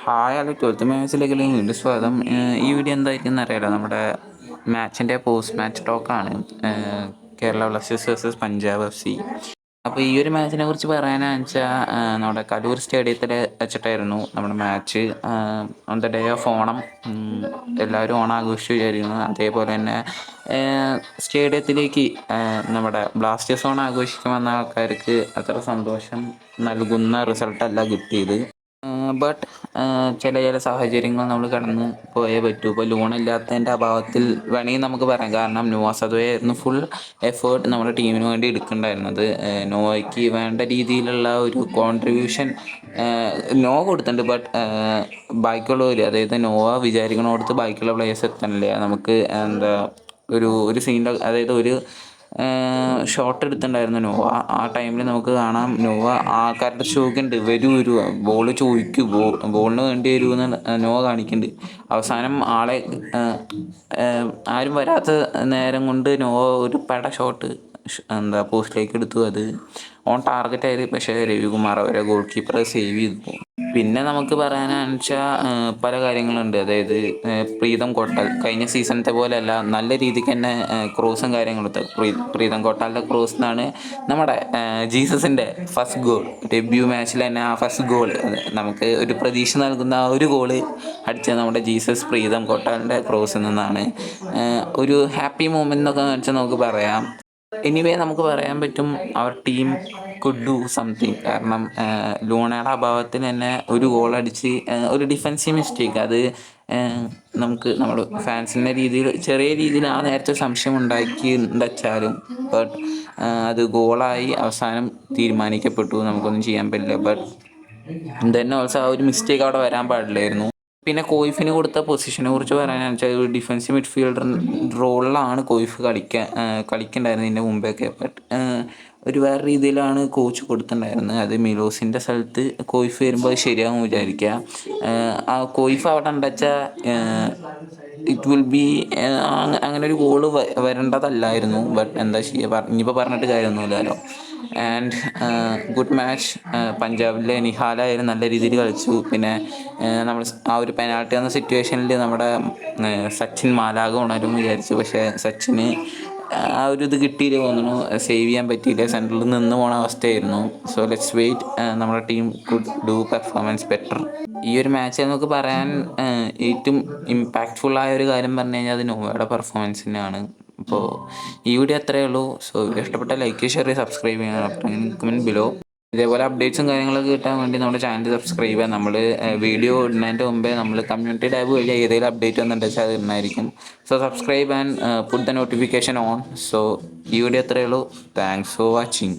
Hi hello 12th മാച്ചിലേക്ക് വീണ്ടും സ്വാഗതം. ഈ വീഡിയോ എന്തായിരിക്കും അറിയാലോ, നമ്മുടെ മാച്ചിൻ്റെ പോസ്റ്റ് മാച്ച് ടോക്കാണ്. Kerala Blasters versus Punjab FC. അപ്പോൾ ഈ ഒരു മാച്ചിനെ കുറിച്ച് പറയാനാണെന്ന് വെച്ചാൽ നമ്മുടെ കലൂർ സ്റ്റേഡിയത്തിൽ വെച്ചിട്ടായിരുന്നു നമ്മുടെ match. On the day of Onam എല്ലാവരും ഓണം ആഘോഷിച്ചു വിചാരിക്കുന്നു. അതേപോലെ തന്നെ സ്റ്റേഡിയത്തിലേക്ക് നമ്മുടെ ബ്ലാസ്റ്റേഴ്സ് ഓണം ആഘോഷിക്കാൻ വന്ന ആൾക്കാർക്ക് അത്ര സന്തോഷം നൽകുന്ന റിസൾട്ടല്ല കിട്ടിയത്. ബട്ട് ചില സാഹചര്യങ്ങൾ നമ്മൾ കടന്ന് പോയേ പറ്റൂ. ഇപ്പോൾ ലോണില്ലാത്തതിൻ്റെ അഭാവത്തിൽ വേണമെങ്കിൽ നമുക്ക് പറയാം. കാരണം നോവ സദോയെ ആയിരുന്നു ഫുൾ എഫേർട്ട് നമ്മുടെ ടീമിന് വേണ്ടി എടുക്കുന്നുണ്ടായിരുന്നത്. നോവയ്ക്ക് വേണ്ട രീതിയിലുള്ള ഒരു കോൺട്രിബ്യൂഷൻ നോ കൊടുത്തിട്ടുണ്ട്. ബട്ട് ബാക്കിയുള്ളവർ, അതായത് നോവ വിചാരിക്കണോടത്ത് ബാക്കിയുള്ള പ്ലേയേഴ്സ് എത്തണില്ല. നമുക്ക് എന്താ ഒരു സീനിൻ്റെ, അതായത് ഒരു ഷോട്ട് എടുത്തിട്ടുണ്ടായിരുന്നു നോവ. ആ ടൈമിൽ നമുക്ക് കാണാം നോവ ആൾക്കാരുടെ ചോദിക്കുന്നുണ്ട്, വരൂ ബോൾ ചോദിക്കൂ, ബോളിന് വേണ്ടി വരുമെന്ന് നോവ കാണിക്കുന്നുണ്ട്. അവസാനം ആളെ ആരും വരാത്ത നേരം കൊണ്ട് നോവ ഒരു ഷോട്ട് പോസ്റ്റിലേക്ക് എടുത്തു. അത് ഓൺ ടാർഗറ്റ് ആയത്, പക്ഷേ രവികുമാർ അവരെ ഗോൾ കീപ്പറെ സേവ് ചെയ്തു. പിന്നെ നമുക്ക് പറയാനാണെന്ന് വെച്ചാൽ പല കാര്യങ്ങളുണ്ട്. അതായത് പ്രീതം കോട്ടാൽ കഴിഞ്ഞ സീസണത്തെ പോലെയല്ല, നല്ല രീതിക്ക് തന്നെ ക്രോസും കാര്യങ്ങളും പ്രീതം കോട്ടാലിൻ്റെ ക്രോസ് നിന്നാണ് നമ്മുടെ ജീസസിൻ്റെ ഫസ്റ്റ് ഗോൾ. ഡെബ്യൂ മാച്ചിൽ തന്നെ ആ ഫസ്റ്റ് ഗോൾ നമുക്ക് ഒരു പ്രതീക്ഷ നൽകുന്ന ആ ഒരു ഗോള് അടിച്ചത് നമ്മുടെ ജീസസ് പ്രീതം കോട്ടാലിൻ്റെ ക്രോസിൽ നിന്നാണ്. ഒരു ഹാപ്പി മൂമെൻ്റ് എന്നൊക്കെ വെച്ചാൽ നമുക്ക് പറയാം. എനിവേ നമുക്ക് പറയാൻ പറ്റും അവർ ടീം കുഡ് ഡു സംതിങ്. കാരണം ലൂണയുടെ അഭാവത്തിൽ തന്നെ ഒരു ഗോൾ അടിച്ച് ഒരു ഡിഫൻസീവ് മിസ്റ്റേക്ക്, അത് നമുക്ക് നമ്മൾ ഫാൻസിൻ്റെ രീതിയിൽ ചെറിയ രീതിയിൽ ആ നേരത്തെ സംശയം ഉണ്ടാക്കിയെന്ന് വെച്ചാലും ബട്ട് അത് ഗോളായി അവസാനം തീരുമാനിക്കപ്പെട്ടു. നമുക്കൊന്നും ചെയ്യാൻ പറ്റില്ല. ബട്ട് ദെൻ ഓൾസോ ആ ഒരു മിസ്റ്റേക്ക് അവിടെ വരാൻ പാടില്ലായിരുന്നു. പിന്നെ കോയിഫിന് കൊടുത്ത പൊസിഷനെ കുറിച്ച് പറയാനാണെന്ന് വെച്ചാൽ ഒരു ഡിഫൻസീവ് മിഡ്ഫീൽഡർ റോളിലാണ് കോയിഫ് കളിക്കുന്നുണ്ടായിരുന്നത് ഇതിൻ്റെ മുമ്പൊക്കെ. ബട്ട് ഒരു വേറെ രീതിയിലാണ് കോച്ച് കൊടുത്തിട്ടുണ്ടായിരുന്നത്. അത് മിലോസിൻ്റെ സ്ഥലത്ത് കോയിഫ് വരുമ്പോൾ ശരിയാകും വിചാരിക്കുക. ആ കോയിഫ് അവിടെ ഉണ്ടെച്ചാൽ ഇറ്റ് വിൽ ബി അങ്ങനെ ഒരു ഗോള് വരേണ്ടതല്ലായിരുന്നു. ബട്ട് എന്താ ചെയ്യുക, ഇനിയിപ്പോൾ പറഞ്ഞിട്ട് കാര്യമൊന്നുമില്ലല്ലോ. And good match. പഞ്ചാബിലെ നിഹാലായാലും നല്ല രീതിയിൽ കളിച്ചു. പിന്നെ നമ്മൾ ആ ഒരു പെനാൽറ്റി എന്ന സിറ്റുവേഷനിൽ നമ്മുടെ സച്ചിൻ മാലാഖ ഉണരും വിചാരിച്ചു. പക്ഷേ സച്ചിന് ആ ഒരു ഇത് കിട്ടിയില്ല തോന്നുന്നു, സേവ് ചെയ്യാൻ പറ്റിയില്ല, സെൻറ്ററിൽ നിന്ന് പോണ അവസ്ഥയായിരുന്നു. സോ ലെറ്റ്സ് വെയിറ്റ്, നമ്മുടെ team could do performance better. ഈ ഒരു മാച്ച് നമുക്ക് പറയാൻ ഏറ്റവും ഇമ്പാക്റ്റ്ഫുള്ളായ ഒരു കാര്യം പറഞ്ഞു കഴിഞ്ഞാൽ അത് നോവയുടെ പെർഫോമൻസ് തന്നെയാണ്. അപ്പോൾ ഈ വീഡിയോ അത്രയേ ഉള്ളൂ. സോ ഇഷ്ടപ്പെട്ട ലൈക്ക്, ഷെയർ, സബ്സ്ക്രൈബ് ചെയ്യണം. Comment below. ഇതേപോലെ അപ്ഡേറ്റ്സും കാര്യങ്ങളൊക്കെ കിട്ടാൻ വേണ്ടി നമ്മുടെ ചാനൽ സബ്സ്ക്രൈബ് ചെയ്യുക. നമ്മൾ വീഡിയോ ഇടുന്നതിൻ്റെ മുമ്പേ നമ്മൾ കമ്മ്യൂണിറ്റി ടാബ് വഴി ഏതെങ്കിലും അപ്ഡേറ്റ് വന്നിട്ട് വെച്ചാൽ അത് ഇടുന്നതായിരിക്കും. So subscribe and put the notification on. So ഈ വീഡിയോ അത്രയേ ഉള്ളൂ. Thanks for watching.